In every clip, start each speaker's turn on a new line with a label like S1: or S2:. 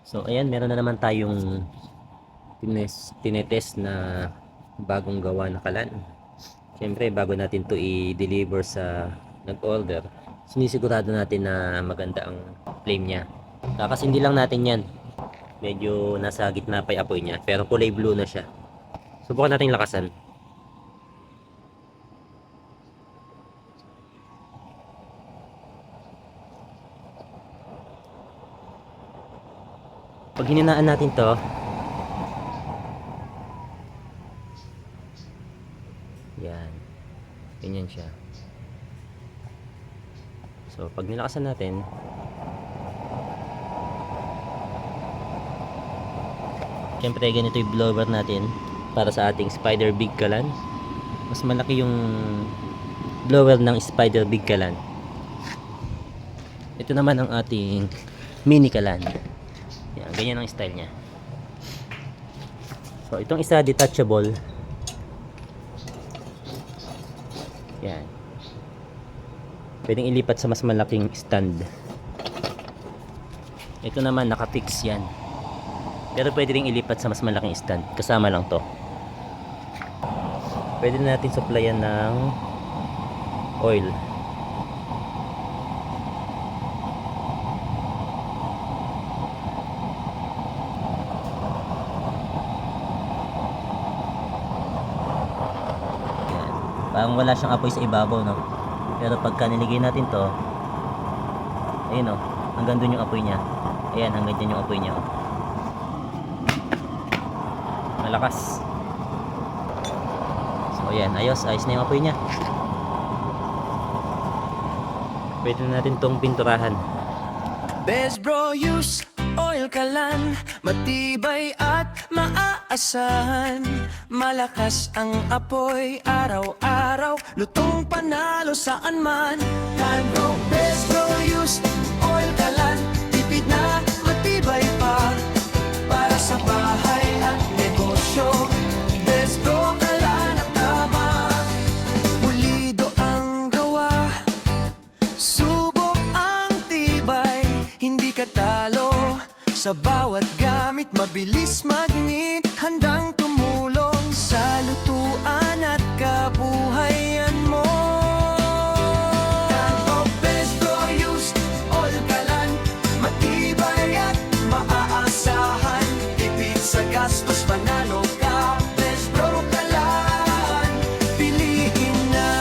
S1: So ayan, meron na naman tayong tinetest na bagong gawa na kalan. Siyempre, bago natin to i-deliver sa nag-order, sinisigurado natin na maganda ang flame niya. Kakasindi lang natin yan. Medyo nasa gitna pa yung apoy niya, pero kulay blue na siya. Subukan natin lakasan. Pag hininaan natin to, yan, ganyan siya. So pag nilakasan natin, siyempre ganito yung blower natin para sa ating Spider Big Kalan. Mas malaki yung blower ng Spider Big Kalan. Ito naman ang ating Mini Kalan. Yan, ganyan ang style niya. So itong isa detachable. Yan. Pwedeng ilipat sa mas malaking stand. Ito naman nakafix yan. Pero pwede ring ilipat sa mas malaking stand. Kasama lang to. Pwede natin supplyan ng oil. Parang wala siyang apoy sa ibabaw, no? Pero pagka niligay natin to, ayun, no? Hanggang dun yung apoy niya. Ayan, hanggang dyan yung apoy niya, oh. Malakas. So ayan, ayos na yung apoy niya. Pwede na natin tong pinturahan.
S2: Best Bro Use Oil Kalan, matibay at maaasahan. Malakas ang apoy, araw-araw, lutong panalo saan man. Kanro Best Bro Use Oil Kalan, tipid na matibay pa. Para sa bahay at negosyo, Best Bro Kalan ang tama. Pulido ang gawa, subok ang tibay, hindi ka talo. Sa bawat gamit, mabilis magnit, handang tumulong sa lutuan at kabuhayan mo. Kanto Best Bro Use Oil Kalan, matibay at maaasahan. Tipid sa gastos, panalo ka. Best Bro Kalan, piliin na.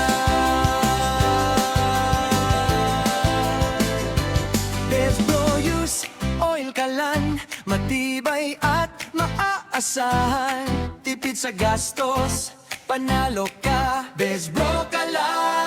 S2: Best Bro Use Oil Kalan, matibay at maaasahan. Tipid sa gastos, panalo ka. Best Bro Kalan.